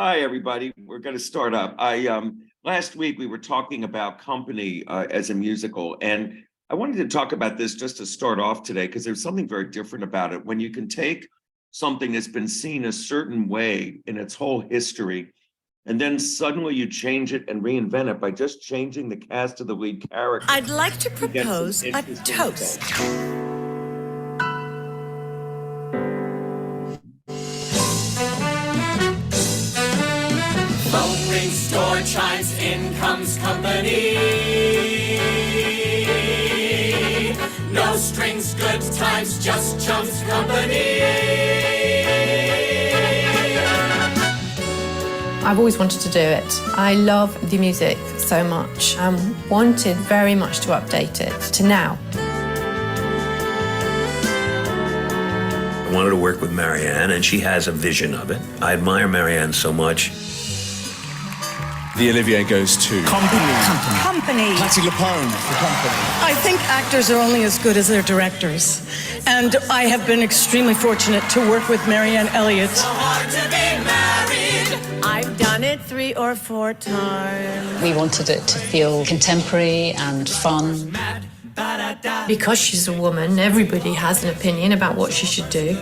Hi, everybody. We're going to start up. Last week we were talking about Company as a musical, and I wanted to talk about this just to start off today because there's something very different about it. When you can take something that's been seen a certain way in its whole history, and then suddenly you change it and reinvent it by just changing the cast of the lead character. I'd like to You get some propose a interesting toast. results. Phone rings, door chimes, in comes company. No strings, good times, just chumps company. I've always wanted to do it. I love the music so much and wanted very much to update it to now. I wanted to work with Marianne, and she has a vision of it. I admire Marianne so much. The Olivier goes to Company. Patti LuPone for Company. I think actors are only as good as their directors. And I have been extremely fortunate to work with Marianne Elliott. So hard to be married. I've done it 3 or 4 times. We wanted it to feel contemporary and fun. Because she's a woman, everybody has an opinion about what she should do.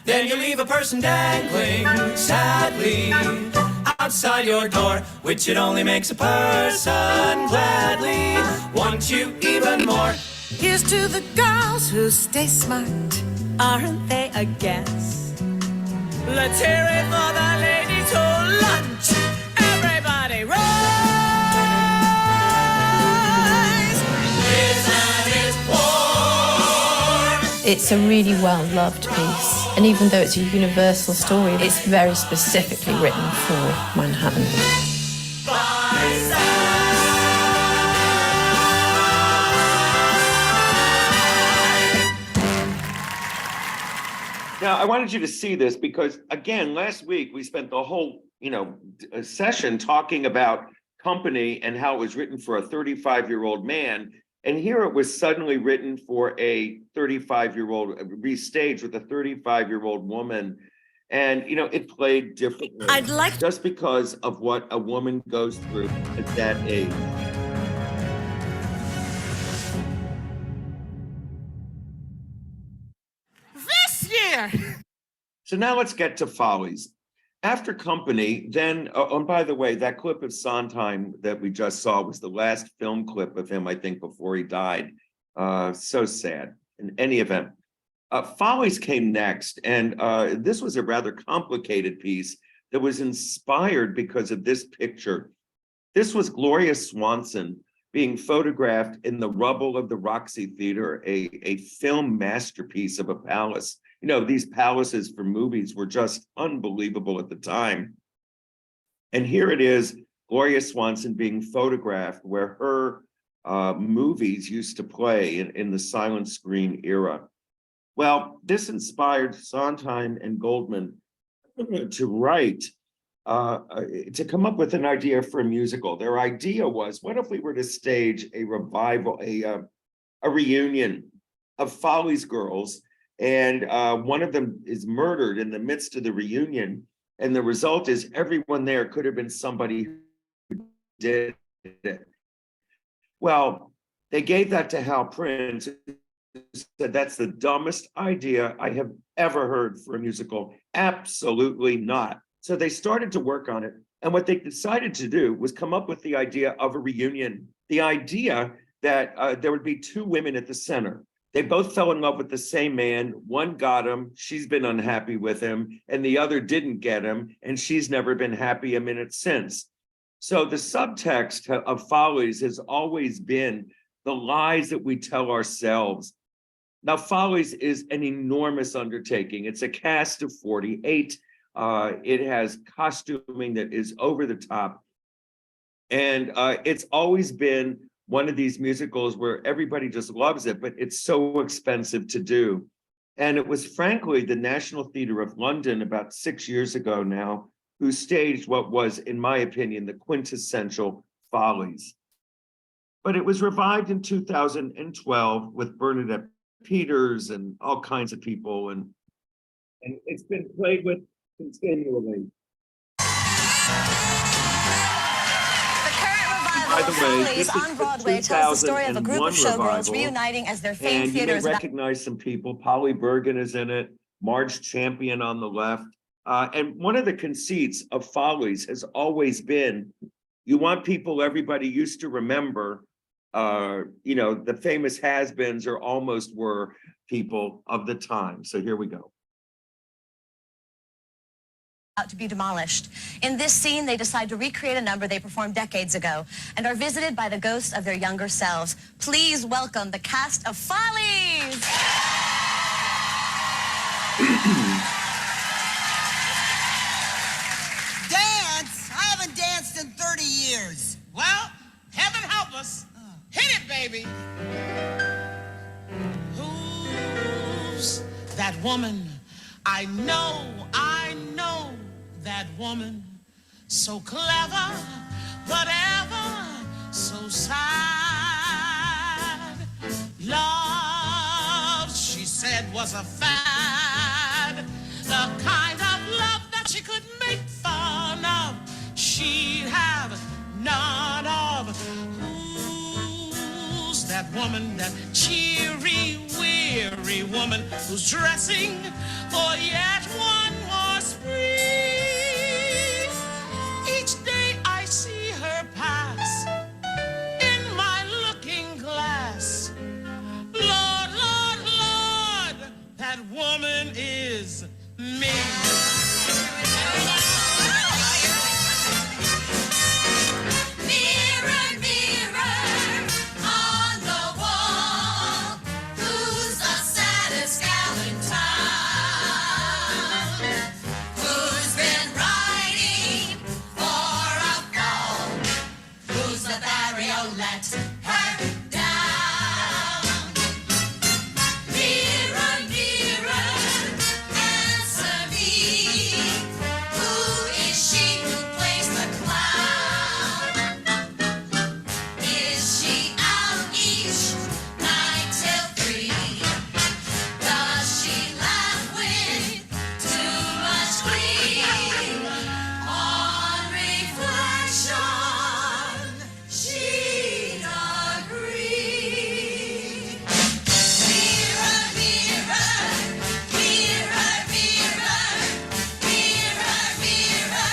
Then you leave a person dangling sadly outside your door, which it only makes a person gladly want you even more. Here's to the girls who stay smart. Aren't they a guess? Let's hear it for the ladies who lunch. Everybody rise! Isn't it warm? It's a really well-loved piece. And even though it's a universal story, it's very specifically written for Manhattan. Now, I wanted you to see this because, again, last week we spent the whole, session talking about Company and how it was written for a 35-year-old man. And here it was suddenly written for a 35-year-old, restaged with a 35-year-old woman. And, it played differently. I'd like just because of what a woman goes through at that age. So now let's get to Follies. After Company, then, and by the way, that clip of Sondheim that we just saw was the last film clip of him, I think, before he died. So sad. In any event, Follies came next, and this was a rather complicated piece that was inspired because of this picture. This was Gloria Swanson being photographed in the rubble of the Roxy Theater, a film masterpiece of a palace. These palaces for movies were just unbelievable at the time. And here it is, Gloria Swanson being photographed where her movies used to play in the silent screen era. Well, this inspired Sondheim and Goldman to write, to come up with an idea for a musical. Their idea was, what if we were to stage a revival, a reunion of Follies girls, and one of them is murdered in the midst of the reunion, and the result is everyone there could have been somebody who did it. Well, they gave that to Hal Prince, who said, that's the dumbest idea I have ever heard for a musical. Absolutely not. So they started to work on it, and what they decided to do was come up with the idea of a reunion, the idea that there would be 2 women at the center. They both fell in love with the same man. One got him, she's been unhappy with him, and the other didn't get him, and she's never been happy a minute since. So the subtext of Follies has always been the lies that we tell ourselves. Now, Follies is an enormous undertaking. It's a cast of 48. It has costuming that is over the top. And it's always been one of these musicals where everybody just loves it, but it's so expensive to do. And it was frankly the National Theatre of London about 6 years ago now, who staged what was, in my opinion, the quintessential Follies. But it was revived in 2012 with Bernadette Peters and all kinds of people. And it's been played with continually. The current revival By the of way, Follies this is on the Broadway tells the story of a group of 2001 showgirls revival, reuniting as their famed And you may theaters. recognize some people. Polly Bergen is in it, Marge Champion on the left. And one of the conceits of Follies has always been, you want people everybody used to remember, the famous has-beens or almost were people of the time. So here we go. About to be demolished. In this scene, they decide to recreate a number they performed decades ago and are visited by the ghosts of their younger selves. Please welcome the cast of Follies! Dance? I haven't danced in 30 years. Well, heaven help us. Hit it, baby. Who's that woman? I know that woman. So clever, but ever so sad. Love, she said, was a fad. The kind of love that she could make fun of, she'd have none of. Who's that woman, that cheery, weary woman who's dressing for yet one more spree? Each day I see her pass in my looking glass. Lord, Lord, Lord, that woman is me. Mirror, mirror on the wall, who's the saddest gal in town? Who's been riding for a fall? Who's the barrier let her down? Mirror, mirror, answer me. Who is she who plays the clown? Is she out each night till 3? Does she laugh with too much glee? On reflection, she'd agree. Mirror, mirror, mirror, mirror, mirror, mirror.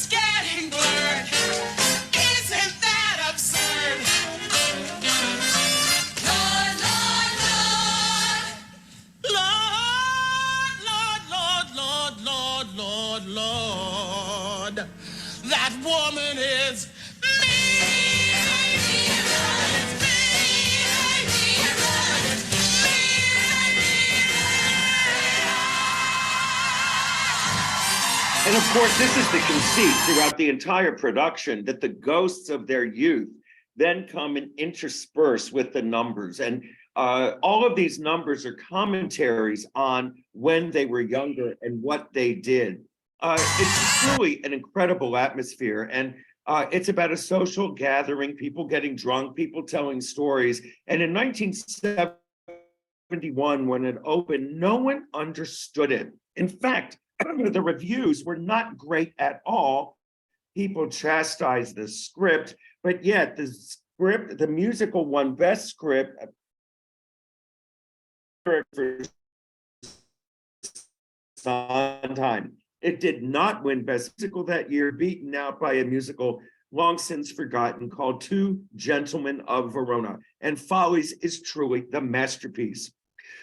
Getting blurred. Isn't that absurd? Lord, Lord, Lord. Lord, Lord, Lord, Lord, Lord. That woman is me. And of course, this is the conceit throughout the entire production, that the ghosts of their youth then come and intersperse with the numbers. And all of these numbers are commentaries on when they were younger and what they did. It's truly an incredible atmosphere. And it's about a social gathering, people getting drunk, people telling stories. And in 1970, 1971, when it opened, no one understood it. In fact, the reviews were not great at all. People chastised the script, but yet the musical won Best Script for Sondheim. It did not win Best Musical that year, beaten out by a musical long since forgotten called Two Gentlemen of Verona. And Follies is truly the masterpiece.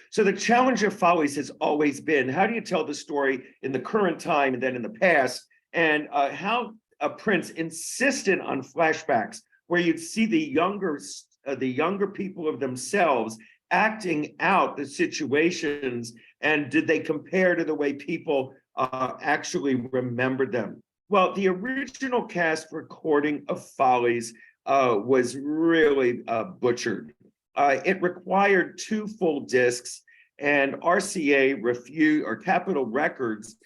So the challenge of Follies has always been, how do you tell the story in the current time and then in the past? And how Prince insisted on flashbacks where you'd see the younger people of themselves acting out the situations, and did they compare to the way people actually remembered them? Well, the original cast recording of Follies was really butchered. It required 2 full discs, and RCA refused, or Capitol Records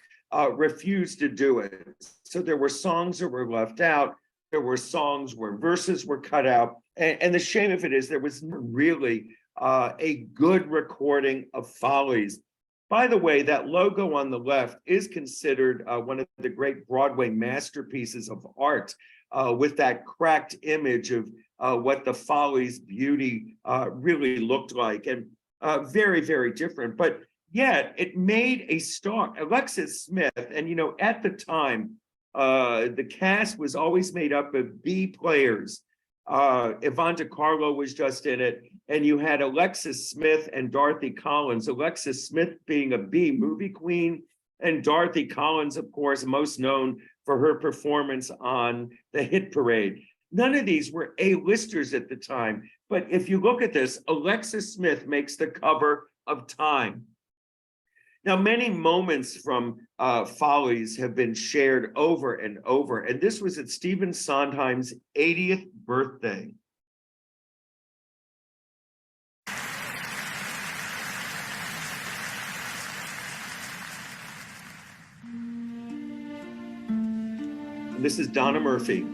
refused to do it. So there were songs that were left out. There were songs where verses were cut out. And the shame of it is there was really a good recording of Follies. By the way, that logo on the left is considered one of the great Broadway masterpieces of art, with that cracked image of what the Follies beauty really looked like, and very, very different. But yet it made a star. Alexis Smith, and at the time, the cast was always made up of B players. Yvonne DiCarlo was just in it, and you had Alexis Smith and Dorothy Collins. Alexis Smith being a B movie queen, and Dorothy Collins, of course, most known for her performance on The Hit Parade. None of these were A-listers at the time, but if you look at this, Alexis Smith makes the cover of Time. Now, many moments from Follies have been shared over and over, and this was at Stephen Sondheim's 80th birthday. And this is Donna Murphy.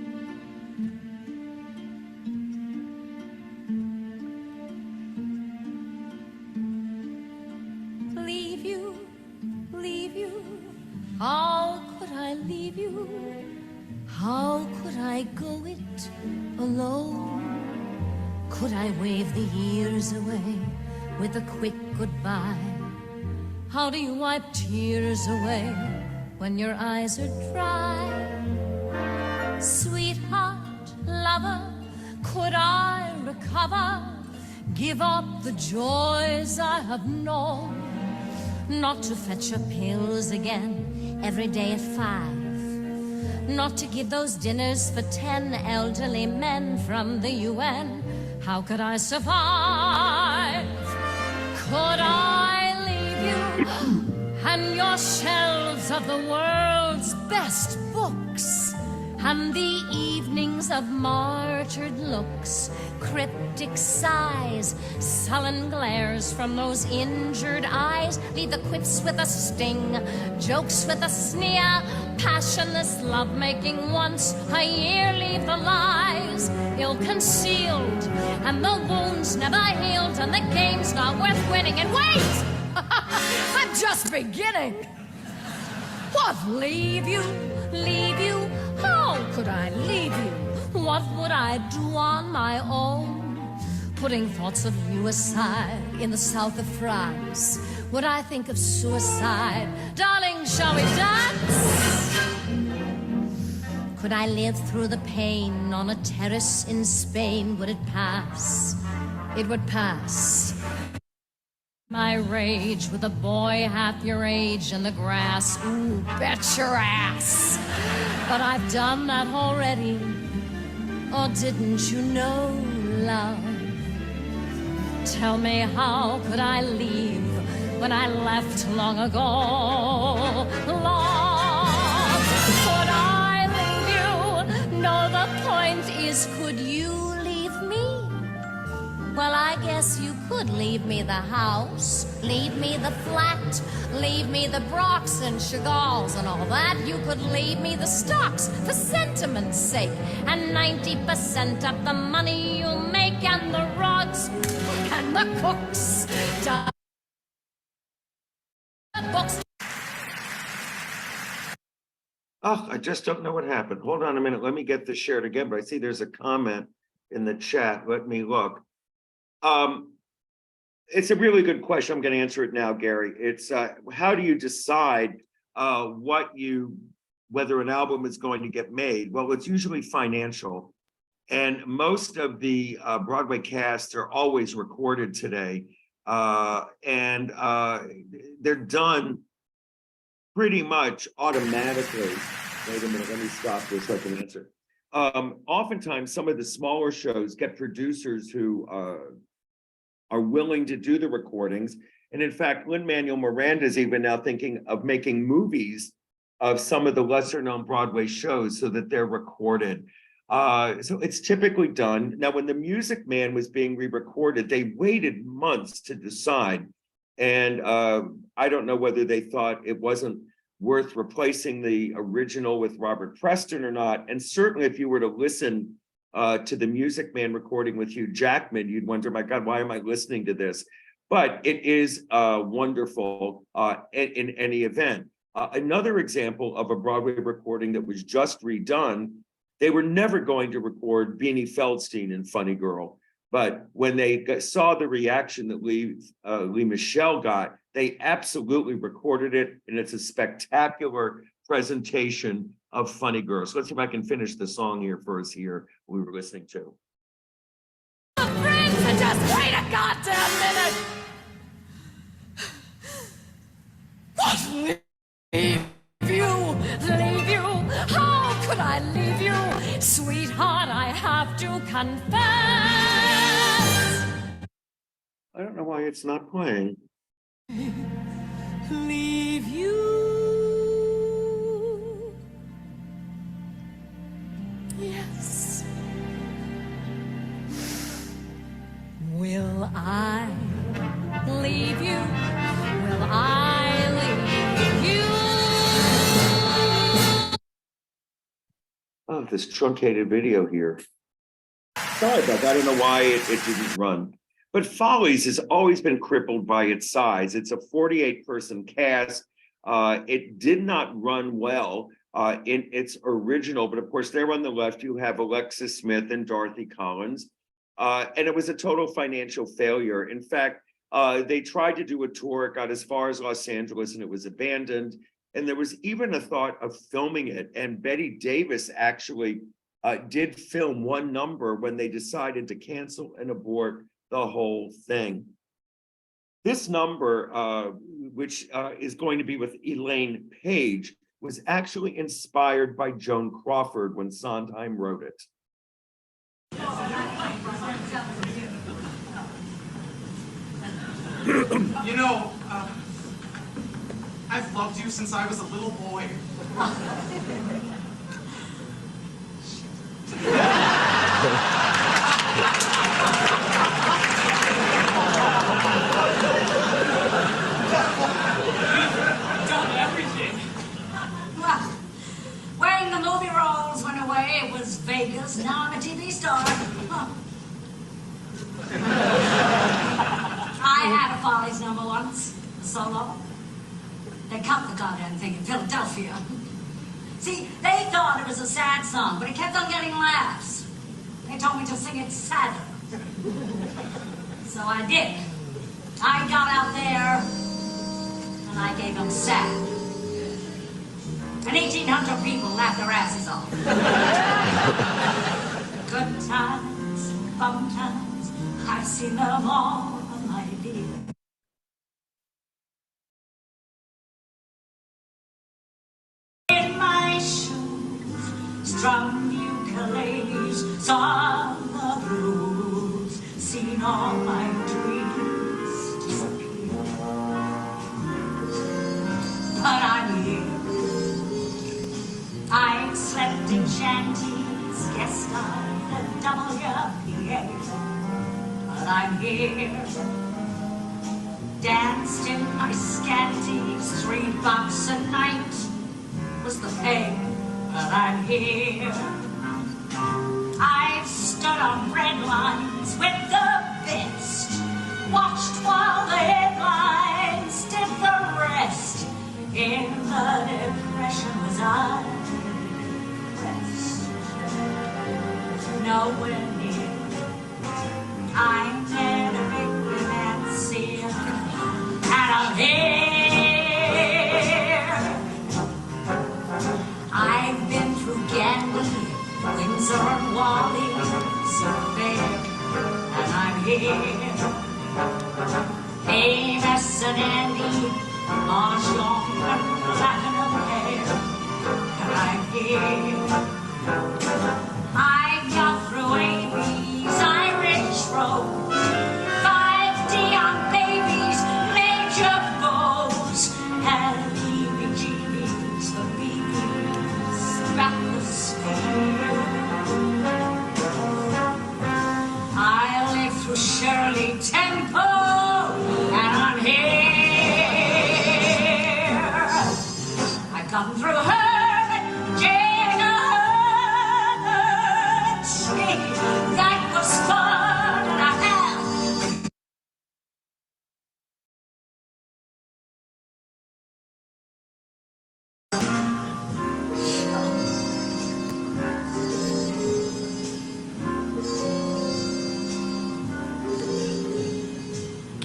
How could I leave you? How could I go it alone? Could I wave the years away with a quick goodbye? How do you wipe tears away when your eyes are dry? Sweetheart, lover, could I recover? Give up the joys I have known, not to fetch your pills again every day at 5, not to give those dinners for 10 elderly men from the UN. How could I survive? Could I leave you and your shelves of the world's best books, and the evenings of martyred looks, cryptic sighs, sullen glares from those injured eyes? Leave the quips with a sting, jokes with a sneer, passionless lovemaking once a year. Leave the lies, ill-concealed, and the wounds never healed, and the game's not worth winning. And wait! I'm just beginning. What, leave you? Leave you? How could I leave you? What would I do on my own? Putting thoughts of you aside in the south of France, would I think of suicide? Darling, shall we dance? Could I live through the pain on a terrace in Spain? Would it pass? It would pass. My rage with a boy half your age in the grass. Ooh, bet your ass. But I've done that already. Or didn't you know, love? Tell me, how could I leave when I left long ago? Love, could I leave you? No, the point is, could you leave me? Well, I guess you could leave me the house, leave me the flat, leave me the Brocs and Chagalls and all that. You could leave me the stocks for sentiment's sake, and 90% of the money you make, and the rugs and the cooks. Oh, I just don't know what happened. Hold on a minute. Let me get this shared again, but I see there's a comment in the chat. Let me look. It's a really good question. I'm going to answer it now, Gary. It's how do you decide whether an album is going to get made? Well, it's usually financial. And most of the Broadway casts are always recorded today. And they're done pretty much automatically. Wait a minute, let me stop this so I can answer. Oftentimes, some of the smaller shows get producers who are willing to do the recordings. And in fact, Lin-Manuel Miranda is even now thinking of making movies of some of the lesser known Broadway shows so that they're recorded. So it's typically done. Now, when The Music Man was being re-recorded, they waited months to decide. And I don't know whether they thought it wasn't worth replacing the original with Robert Preston or not. And certainly if you were to listen to The Music Man recording with Hugh Jackman, you'd wonder, my God, why am I listening to this? But it is wonderful in any event. Another example of a Broadway recording that was just redone, they were never going to record Beanie Feldstein in Funny Girl. But when they saw the reaction that Lee Michelle got, they absolutely recorded it, and it's a spectacular presentation of Funny Girl. So let's see if I can finish the song here for us here we were listening to. Friends, and just wait a goddamn minute. What? Leave you? How could I leave you? Sweetheart, I have to confess. I don't know why it's not playing. Leave you. Yes. Will I leave you? Will I leave you? Oh, this truncated video here. Sorry about that. I don't know why it didn't run. But Follies has always been crippled by its size. It's a 48-person cast. It did not run well in its original, but of course, there on the left, you have Alexis Smith and Dorothy Collins. And it was a total financial failure. In fact, they tried to do a tour, it got as far as Los Angeles, and it was abandoned. And there was even a thought of filming it. And Betty Davis actually did film one number when they decided to cancel and abort the whole thing. This number, which is going to be with Elaine Page, was actually inspired by Joan Crawford when Sondheim wrote it. You know, I've loved you since I was a little boy. Done everything. Well, wearing the movie roles went away. It was Vegas. Now I'm a TV star. I had a Follies number once, a solo. They cut the goddamn thing in Philadelphia. See, they thought it was a sad song, but it kept on getting laughs. They told me to sing it sadder. So I did. I got out there, and I gave them sad. And 1,800 people laughed their asses off. Good times, bum times, I've seen them all, my dear. In my shoes, strung ukuleles, saw the blues, seen all my dreams disappear. But I'm here. I slept in shanties, guessed on the WPA. But I'm here. Danced in my scanties, $3 a night was the pay. But I'm here. I've stood on red lines with the best, watched while the headlines did the rest. In the depression was I. nowhere near. I'm never big Nancy, and I'm here. I've been through Ganley, Windsor, and Wally's Fair, and I'm here. Amos and Andy, Marshall and Platinum Hair, and I'm here. I got through Amy's Irish Road, 5 Dion babies, major bows, and heebie-jeebies for BBs, stratosphere. I lived through Shirley Temple, and I'm here. I come through her. That was fun, and I have.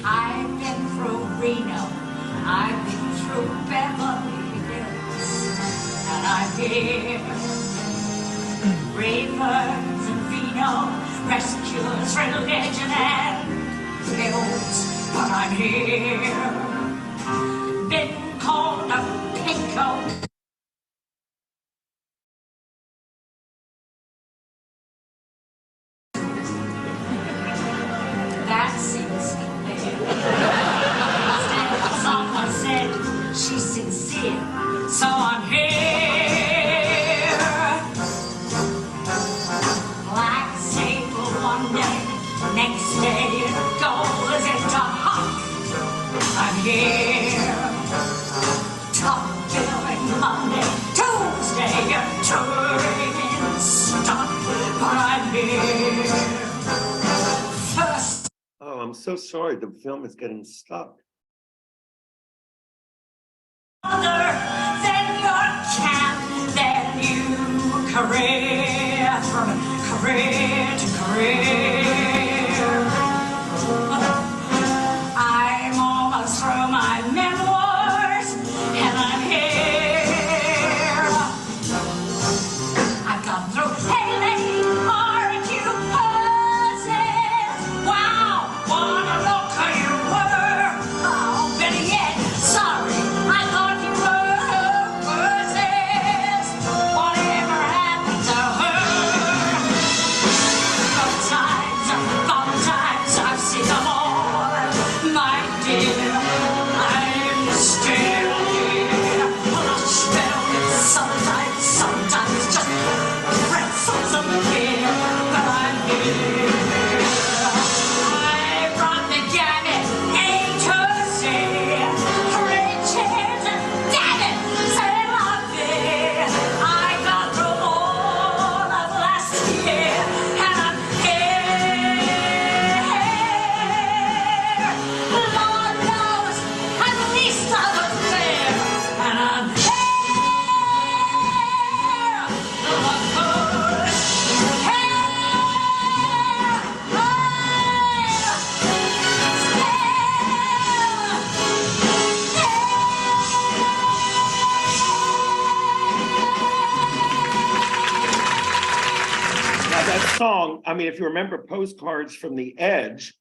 I've been through Reno, I've been through Beverly Hills, and I'm here. Ravens and vino, rescuers, religion and pills, but I'm here. Been called a pinko. That seems clear. Someone said she's sincere, so I'm here. Next day it goes into hot. I'm here. Top billing Monday, Tuesday you're touring in stock, but I'm here. First. Oh, I'm so sorry. The film is getting stuck. Other than your camp, then you career from career to career. I'm almost through my memoirs, and I'm here. I've gone through Haley, aren't you buzzing? Wow, what a looker you were. Oh, better yet, sorry, I thought you were buzzing. Whatever happened to her? Good times, fun times, I've seen them all. My dear, I'm still here. Lush velvet, sometimes just pretzels of beer, but I'm here. I brought the gamut, A to Z, riches and damn it, say love it. I got through all of last year, and I'm here. Lord knows, at least I look fair, and I'm here. Look good. Now that song, I mean, if you remember Postcards from the Edge,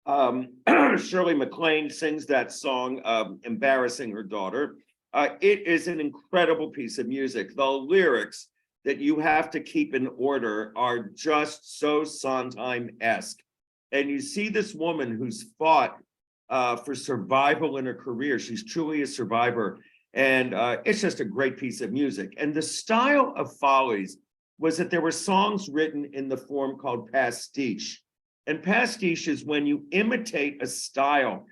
Shirley MacLaine sings that song, embarrassing her daughter. It is an incredible piece of music. The lyrics that you have to keep in order are just so Sondheim-esque. And you see this woman who's fought for survival in her career. She's truly a survivor. And it's just a great piece of music. And the style of Follies was that there were songs written in the form called pastiche. And pastiche is when you imitate a style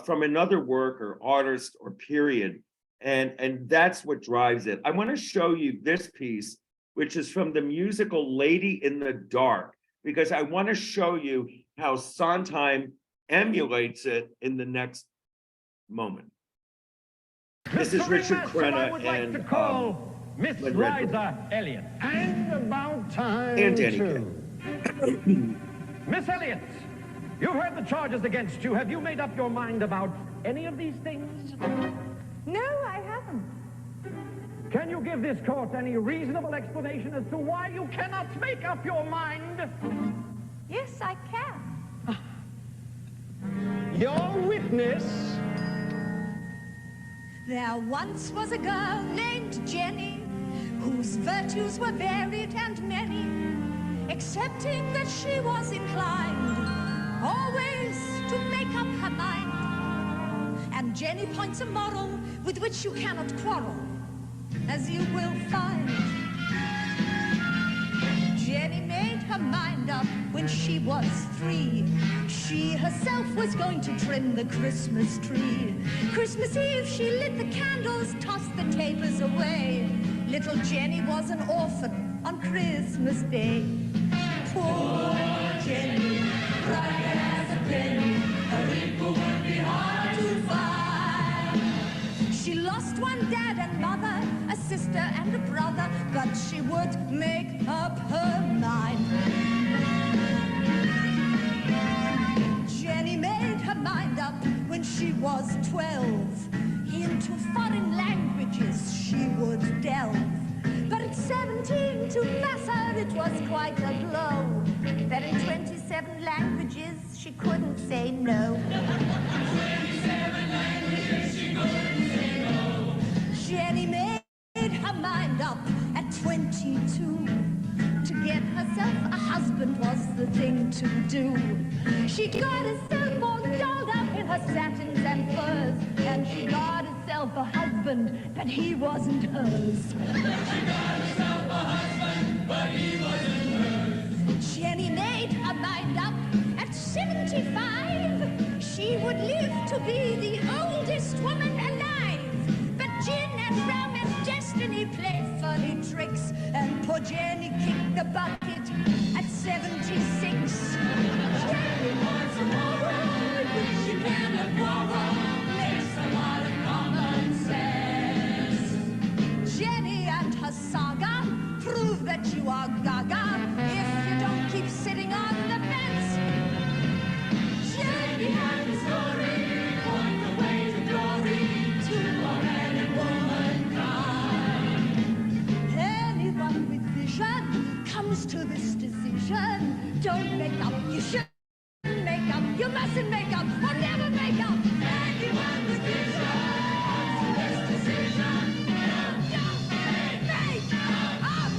from another work or artist or period. And that's what drives it. I want to show you this piece, which is from the musical Lady in the Dark, because I want to show you how Sondheim emulates it in the next moment. This is Richard Crenna and Miss Lynn Redgrave. Liza Elliott. And about time And Danny too. Miss Elliott, you've heard the charges against you. Have you made up your mind about any of these things? No, I haven't. Can you give this court any reasonable explanation as to why you cannot make up your mind? Yes, I can. Your witness? There once was a girl named Jenny, whose virtues were varied and many, excepting that she was inclined always to make up her mind. And Jenny points a moral with which you cannot quarrel, as you will find. Jenny made her mind up when she was 3. She herself was going to trim the Christmas tree. Christmas Eve, she lit the candles, tossed the tapers away. Little Jenny was an orphan on Christmas Day. Poor Jenny, bright as a penny, a wrinkle would be hard to find. She lost one dad and mother, a sister and a brother, but she would make up her mind. Jenny made her mind up when she was 12. Into foreign languages she would delve. But at 17, to Vassar, it was quite a blow that in 27 languages she couldn't say no. 27 languages she couldn't say no. Jenny made her mind up at 22. To get herself a husband was the thing to do. She got herself all dolled up in her satins and furs, and she got herself a husband, but he wasn't hers. She got herself a husband, but he wasn't hers. Jenny made her mind up at 75. She would live to be the oldest woman alive. But gin and rum and destiny played funny tricks, and poor Jenny kicked the bucket at 76. Jenny wants a moral, which she cannot borrow, makes a lot of common sense. Jenny and her saga prove that you are gaga if you don't keep sitting on the fence. Jenny and the story point the way to glory to a man and womankind. Anyone with vision comes to this decision. Don't make up, you shouldn't make up, you mustn't make up, or never make up. Anyone with vision comes to this decision. Don't make up.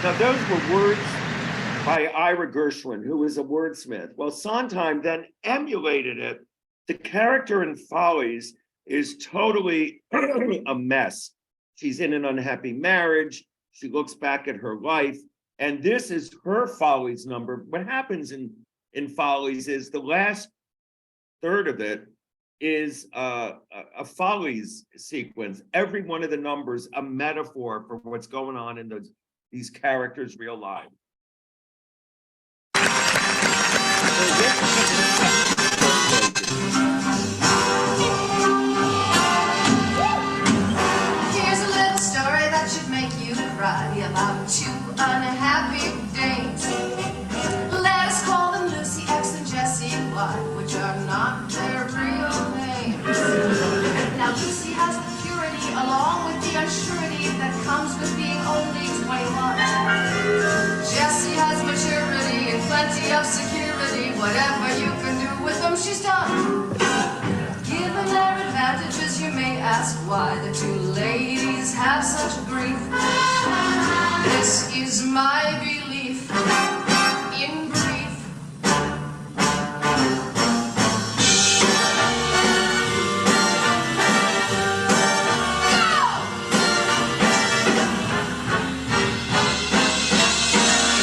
Now, those were words by Ira Gershwin, who was a wordsmith. Well, Sondheim then emulated it. The character in Follies is totally a mess. She's in an unhappy marriage. She looks back at her life, and this is her Follies number. What happens in Follies is the last third of it is a Follies sequence. Every one of the numbers a metaphor for what's going on in these characters' real lives. Here's a little story that should make you cry about 2 unhappy dates. Let us call them Lucy X and Jessie Y, which are not their real names. Now Lucy has the purity along with the unsurety that comes with being only 21. Jessie has maturity and plenty of security. Whatever you can do with them, she's done. Given their advantages, you may ask why the 2 ladies have such grief. This is my belief in brief.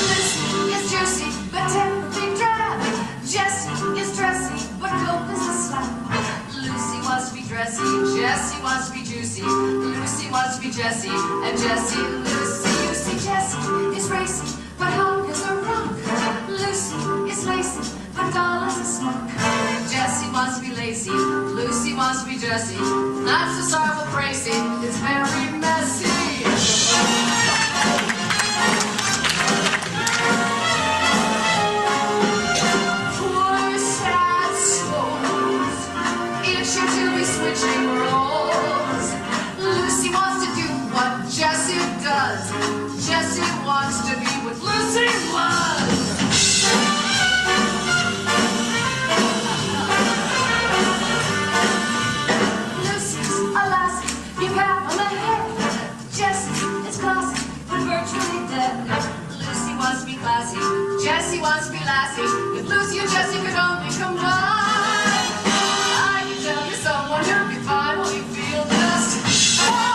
Lucy is juicy, but terribly drab. Jessie is dressy, but cold as a slab. Lucy wants to be dressy, Jessie wants to be juicy. Lucy wants to be Jessie, and Jessie, Lucy. You see, Jessie is racy, but hard as a rock. Lucy is lacy, but dull as a smock. Jessie wants to be lazy, Lucy wants to be Jessie. That's the sorrow of Gracie. It's very messy. Poor sad souls, itching to be switching roles. Lucy wants to do what Jessie does. Jessie wants to be what Lucy was. Lucy's a lassie, you pat on the head. Jessie is classy, but virtually dead. Lucy wants to be classy, Jessie wants to be lassie. If Lucy and Jessie could only combine, I can tell you someone who'd be fine. Will you feel just fine?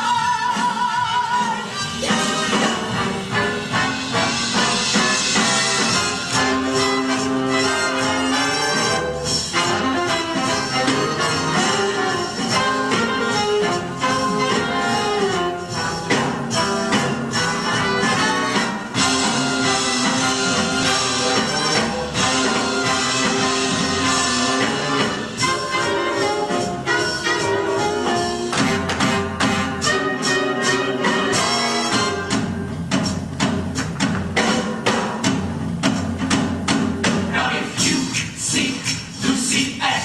Now if you seek Lucy X,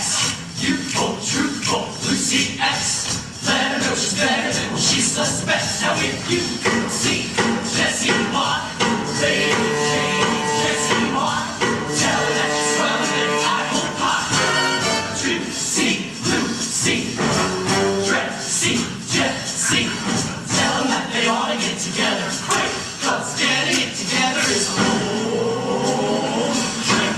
youthful, truthful Lucy X, let her know she's better than she suspects. Now if you seek Jessie Watt, baby Jessie Watt, tell her that she's swelling in apple pie. To see Lucy, Jessie, Jessie, tell them that they ought to get together quick, 'cause getting it together is a whole trick.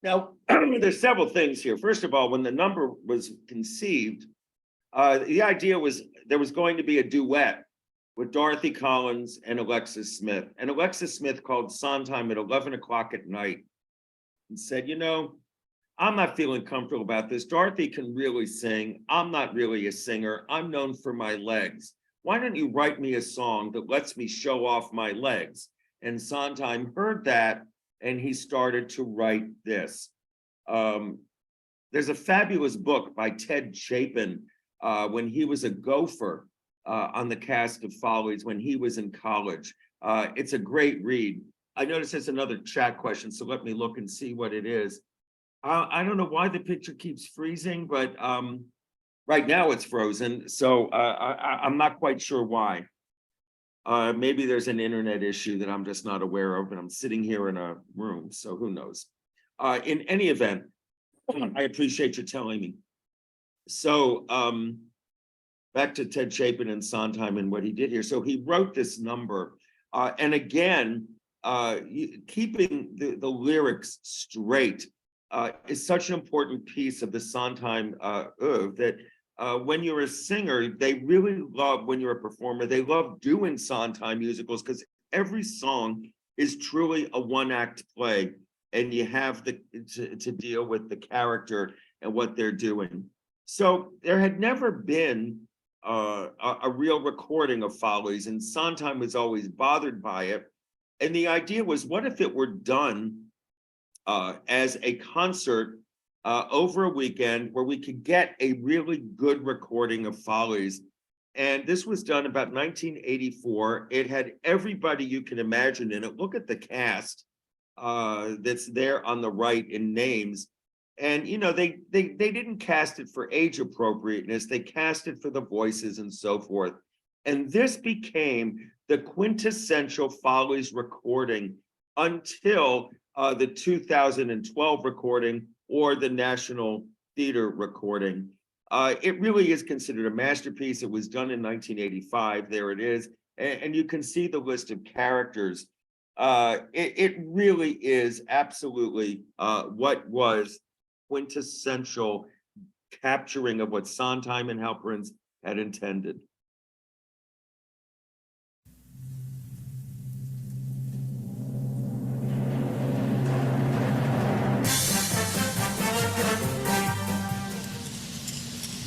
Now, there's several things here. First of all, when the number was conceived, the idea was there was going to be a duet with Dorothy Collins and Alexis Smith. And Alexis Smith called Sondheim at 11 o'clock at night and said, you know, I'm not feeling comfortable about this. Dorothy can really sing. I'm not really a singer. I'm known for my legs. Why don't you write me a song that lets me show off my legs? And Sondheim heard that, and he started to write this. There's a fabulous book by Ted Chapin when he was a gopher on the cast of Follies when he was in college. It's a great read. I notice there's another chat question, so let me look and see what it is. I don't know why the picture keeps freezing, but right now it's frozen, so I'm not quite sure why. Maybe there's an internet issue that I'm just not aware of, and I'm sitting here in a room, so who knows. In any event, I appreciate you telling me. So back to Ted Chapin and Sondheim and what he did here. So he wrote this number, and again, keeping the lyrics straight is such an important piece of the Sondheim oeuvre that when you're a singer, they really love, when you're a performer, they love doing Sondheim musicals because every song is truly a one-act play, and you have to deal with the character and what they're doing. So there had never been a real recording of Follies, and Sondheim was always bothered by it. And the idea was, what if it were done as a concert over a weekend where we could get a really good recording of Follies? And this was done about 1984. It had everybody you can imagine in it. Look at the cast that's there on the right in names. And they didn't cast it for age appropriateness. They cast it for the voices and so forth. And this became the quintessential Follies recording until the 2012 recording or the National Theater recording. It really is considered a masterpiece. It was done in 1985. There it is. And you can see the list of characters. It really is absolutely what was quintessential capturing of what Sondheim and Halperins had intended.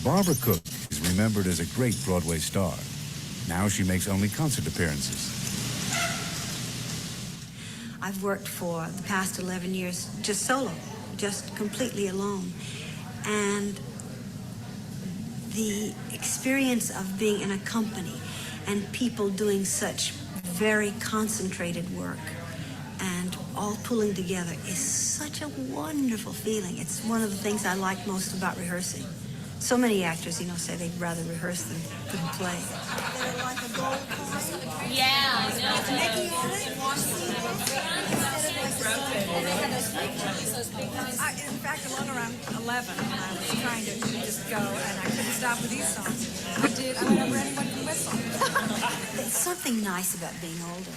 Barbara Cook is remembered as a great Broadway star. Now she makes only concert appearances. I've worked for the past 11 years just solo, just completely alone. And the experience of being in a company and people doing such very concentrated work and all pulling together is such a wonderful feeling. It's one of the things I like most about rehearsing. So many actors, say they'd rather rehearse than play. Yeah, I know. In fact, along around 11, I was trying to just go, and I couldn't stop with these songs. I went over anyone can whistle. There's something nice about being older.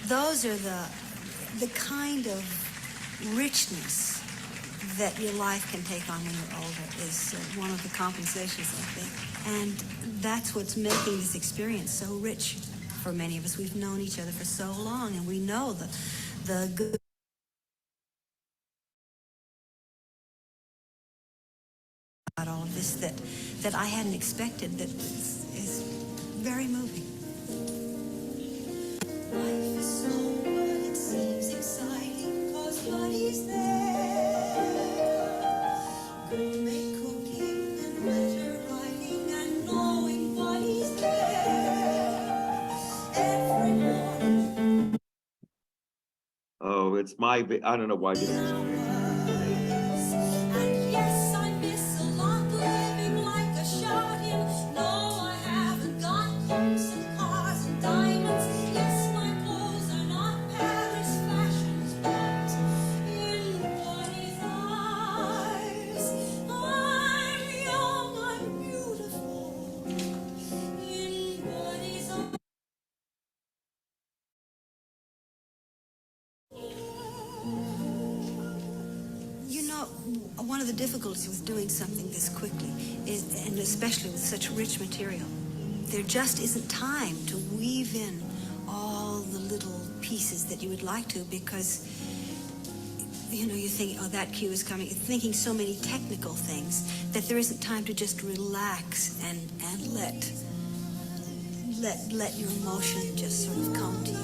Those are the kind of richness that your life can take on when you're older is one of the compensations, I think. And that's what's making this experience so rich for many of us. We've known each other for so long, and we know the good about all of this that I hadn't expected, that is very moving. Life is slow, but it seems exciting, 'cause Buddy's there. Gourmet cooking and letter writing and knowing Buddy's there. Every morning. Oh, it's I don't know why this is. And yes, I miss a lot living like a shot-in. No, I haven't got homes and cars and diamonds. Yes, my clothes are not Paris fashions, but in Buddy's eyes, I'm young, I'm beautiful. In Buddy's eyes. One of the difficulties with doing something this quickly is, and especially with such rich material, there just isn't time to weave in all the little pieces that you would like to, because you think, oh, that cue is coming. You're thinking so many technical things that there isn't time to just relax and let your emotion just sort of come to you.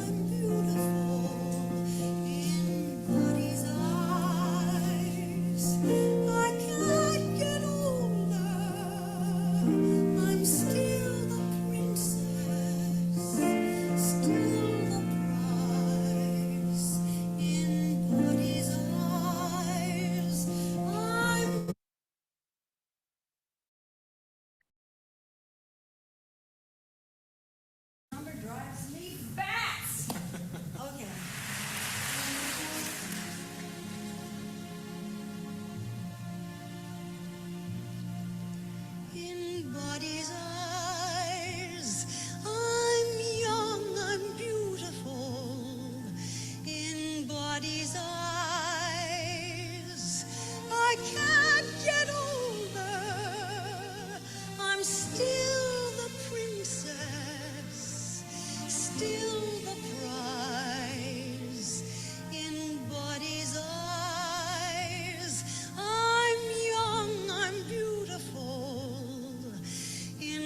I can't get older. I'm still the princess, still the prize. In Buddy's eyes, I'm. Number drives me bats. Okay. In Buddy's eyes, I'm young, I'm beautiful. In Buddy's eyes, I can't get older. I'm still the princess, still the prize. In Buddy's eyes, I'm young, I'm beautiful. In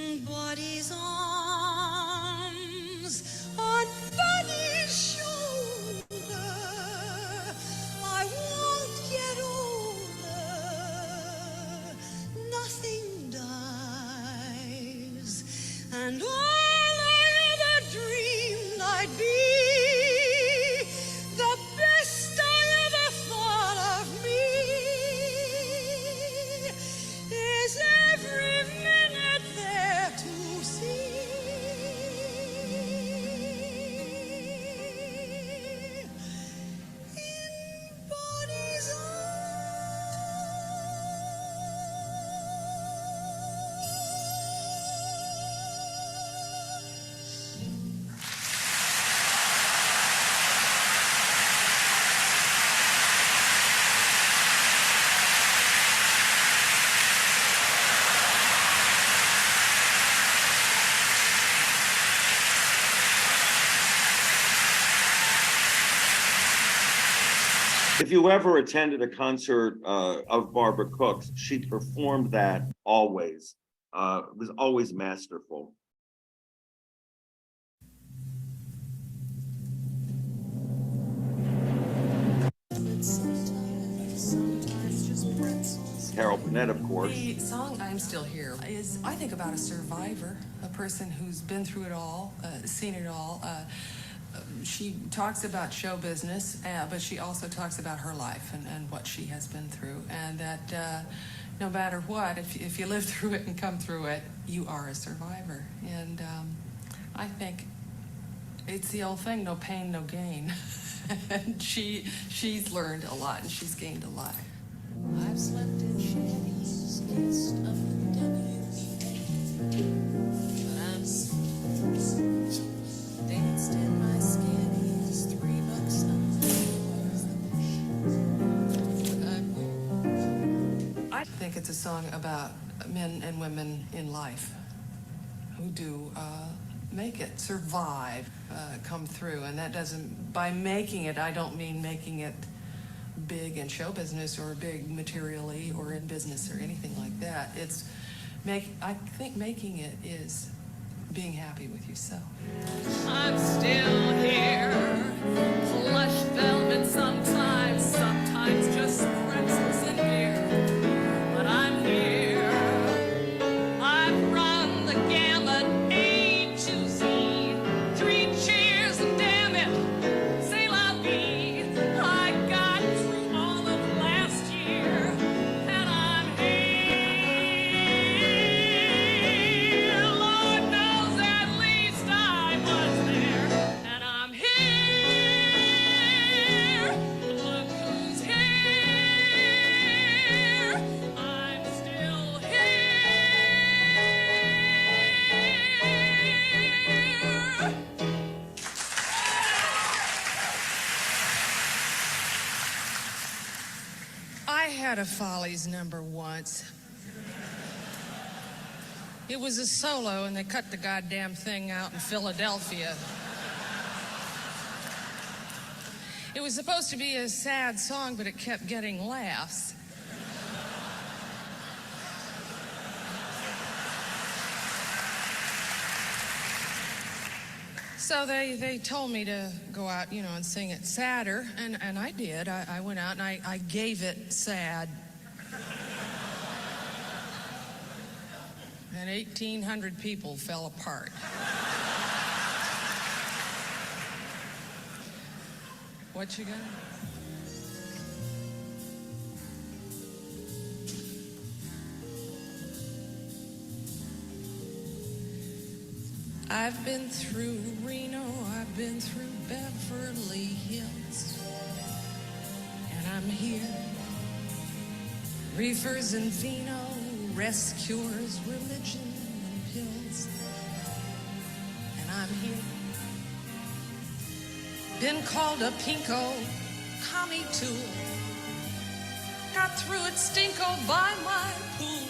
If you ever attended a concert of Barbara Cook's, she performed that always. It was always masterful. Carol Burnett, of course. The song "I'm Still Here" is, I think, about a survivor, a person who's been through it all, seen it all. She talks about show business, but she also talks about her life and what she has been through, and that no matter what, if you live through it and come through it, you are a survivor. And I think it's the old thing, no pain, no gain. And she's learned a lot, and she's gained a lot. I've slept in shanties east of the WB, but I'm danced in my skinnies, $3 a I think it's a song about men and women in life who do make it, survive, come through. And that doesn't, by making it, I don't mean making it big in show business or big materially or in business or anything like that. It's I think making it is being happy with yourself. I'm still here, plush velvet sometimes, sometimes just pretzels and beer, but I'm here. I've run the gamut, A to Z, 3 cheers and damn it, c'est la vie. I got through all of last year, and I'm here. Lord knows at least I was there, and I'm here. Look who's here. I'm still here. I had a Follies number once. It was a solo, and they cut the goddamn thing out in Philadelphia. It was supposed to be a sad song, but it kept getting laughs. So they told me to go out, and sing it sadder, and I did. I went out and I gave it sad. And 1,800 people fell apart. What you got? I've been through Reno, I've been through Beverly Hills, and I'm here. Reefers and vino, rest cures, religion and pills, and I'm here. Been called a pinko, commie tool, got through it stinko by my pool.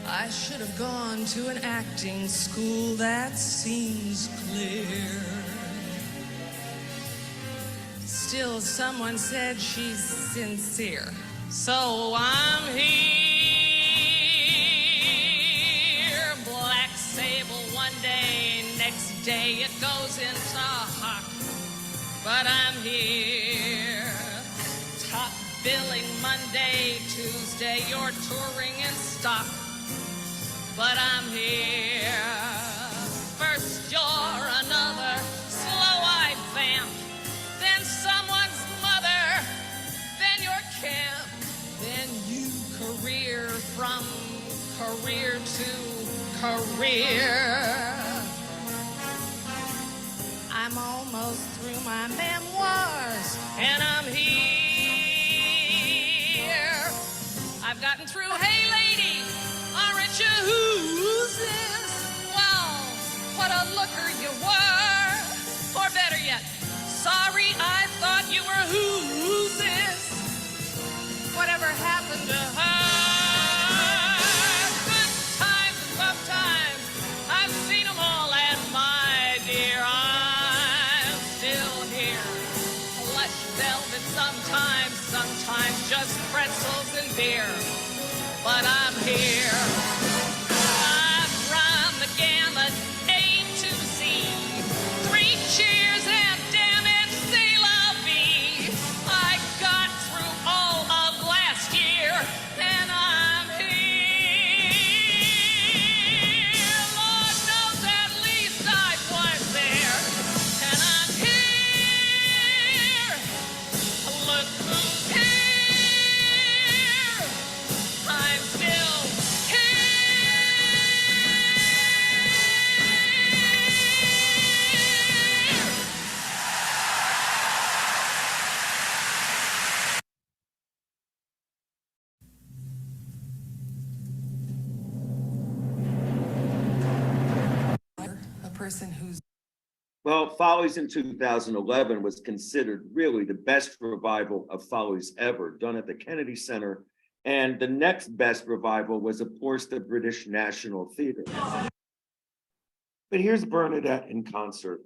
I should have gone to an acting school, that seems clear. Still, someone said she's sincere, so I'm here. Black sable one day, next day it goes into hock, but I'm here. Top billing Monday, Tuesday, you're touring in stock, but I'm here. First you're another slow-eyed vamp, then someone's mother, then your camp, then you career from career to career. I'm almost through my memoirs, and I'm here. I've gotten through, hey lady, aren't you who's this? Well, what a looker you were. Or better yet, sorry, I thought you were who's this? Whatever happened to her? Good times and tough times, I've seen them all, and my dear, I'm still here. Flesh velvet sometimes, sometimes just pretzels and beer. But I'm here. I've run the gamut, A to Z. 3 cheers and damn it, c'est la vie. I got through all of last year, and I'm here. Lord knows at least I was there, and I'm here. Look who's here. I'm still A person who's Well, Follies in 2011 was considered really the best revival of Follies ever done at the Kennedy Center. And the next best revival was, of course, the British National Theatre. But here's Bernadette in concert.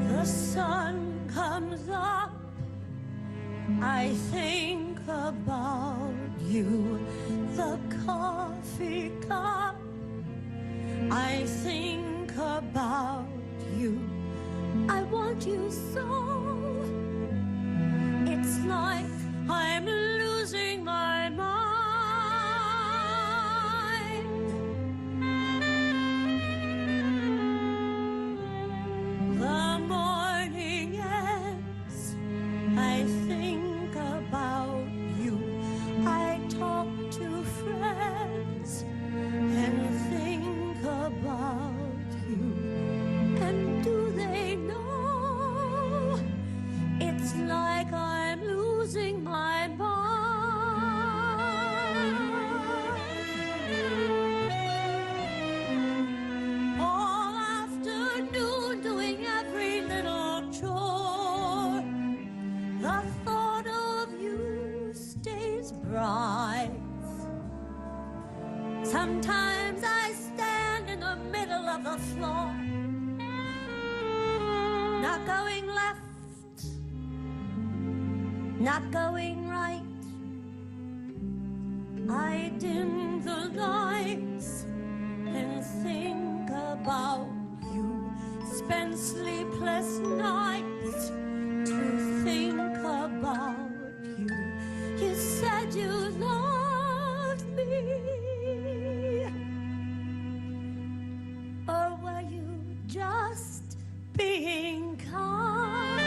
The sun comes up, I think about you. The coffee cup, I think about you. I want you so. It's like I'm losing my mind. The morning ends, I think about you. I talk to friends and think about you. And do they know it's like I'm losing my mind? All afternoon doing every little chore. The thought of you stays bright. Sometimes I stand in the middle of the floor, not going left, not going right. I dim the lights and think about you. Spend sleepless nights to think about you. You said you loved me, or were you just being kind?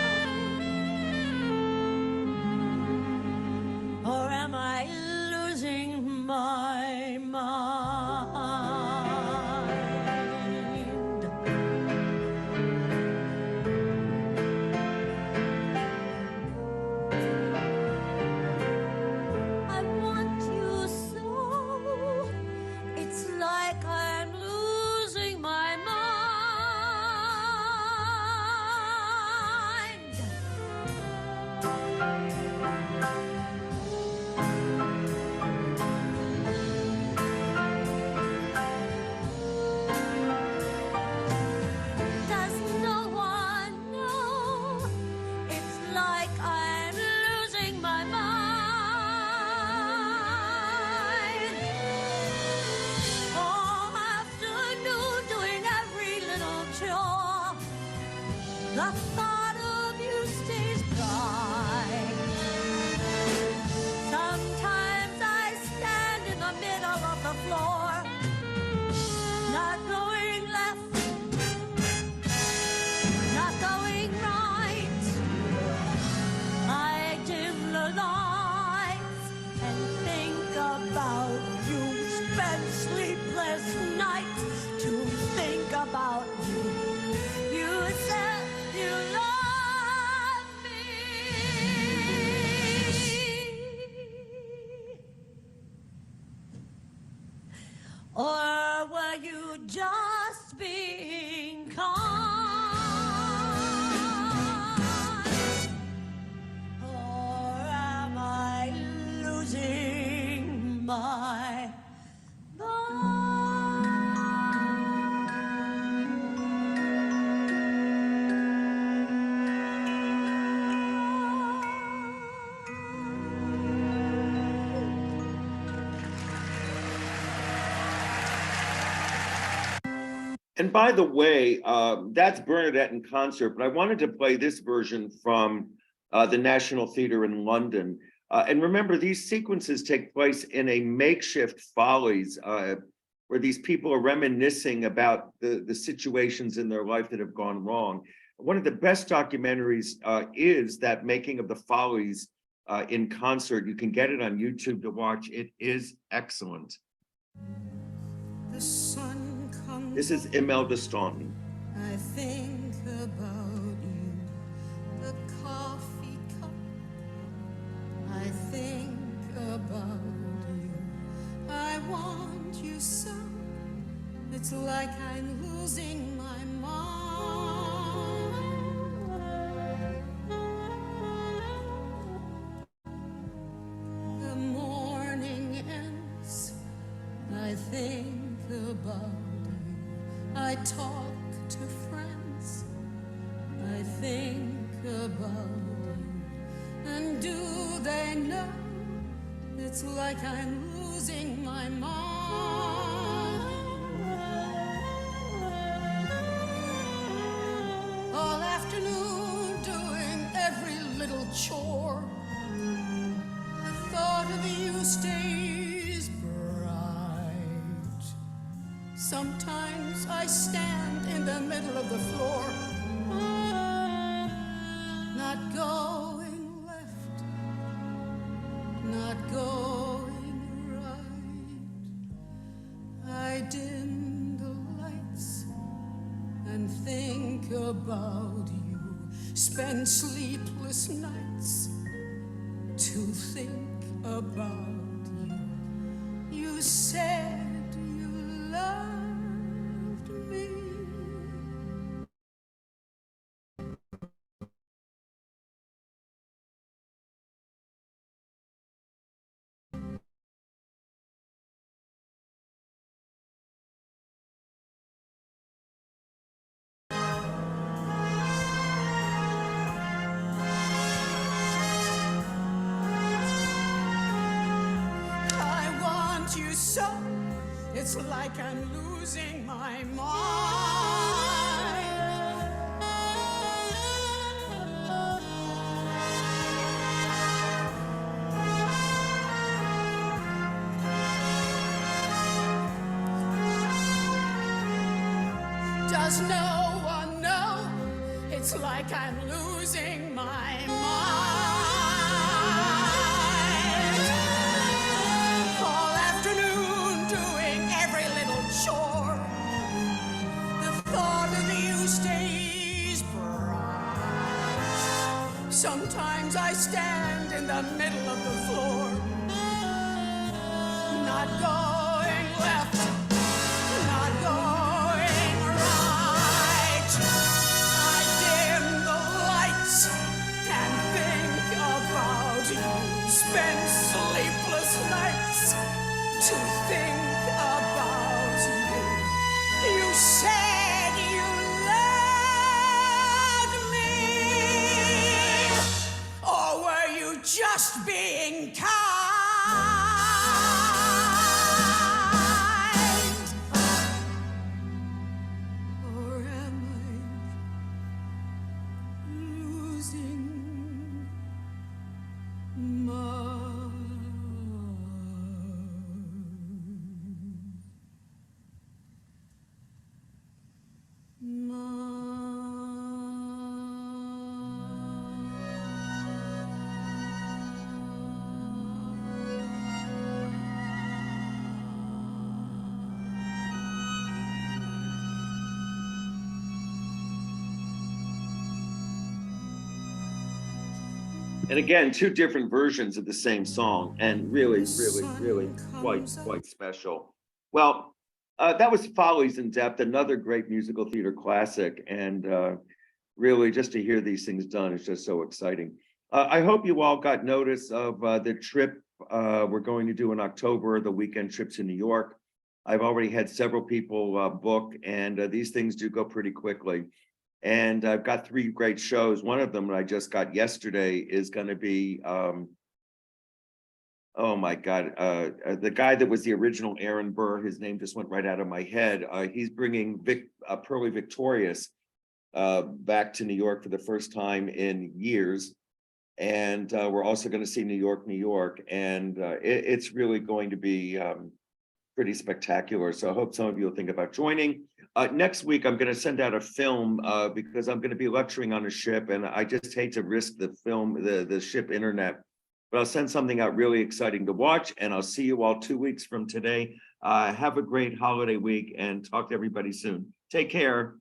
Or am I losing my mind? I want you so. It's like I'm losing my Does no one know? It's like I'm losing my mind. All afternoon doing every little chore. The thought of you stays bright. Sometimes I stand in the middle of the floor, not going left, not going right. I dim the lights and think about you. Spend sleepless nights to think about you. You said you love me, or were you just being kind? Or am I And by the way, that's Bernadette in concert, but I wanted to play this version from the National Theatre in London. And remember, these sequences take place in a makeshift Follies, where these people are reminiscing about the situations in their life that have gone wrong. One of the best documentaries is that making of the Follies in concert. You can get it on YouTube to watch. It is excellent. The sun comes. This is Imelda Staunton. I think about you, the coffee cup. I think about you. I want you so. It's like I'm losing my mind. The morning ends. I think about you. I talk to friends. I think about you. And do they know it's like I'm losing my mind? All afternoon doing every little chore. The thought of you stays bright. Sometimes I stand in the middle of the floor, not going left, not going right. I dim the lights and think about you, spend sleepless nights to think about you. You said you loved me. I want you so, it's like I'm losing my mind. Does no one know? It's like I'm losing my mind. All afternoon doing every little chore. The thought of you stays bright. Sometimes I stand in the middle of the floor, not going left, not going right. I dim the lights and think about you, spend sleepless nights to think about you. You said you loved me, or were you just being kind? Or am I losing my And again, two different versions of the same song, and really quite special. Well, that was Follies in Depth, another great musical theater classic, and really just to hear these things done is just so exciting. I hope you all got notice of the trip we're going to do in October, the weekend trip to New York. I've already had several people book, and these things do go pretty quickly. And I've got 3 great shows. One of them that I just got yesterday is going to be Oh my God, the guy that was the original Aaron Burr, his name just went right out of my head. He's bringing Pearly Victorious back to New York for the first time in years. And we're also going to see New York, New York. And it's really going to be pretty spectacular. So I hope some of you will think about joining. Next week, I'm going to send out a film because I'm going to be lecturing on a ship, and I just hate to risk the ship internet. But I'll send something out really exciting to watch, and I'll see you all 2 weeks from today. Have a great holiday week and talk to everybody soon. Take care.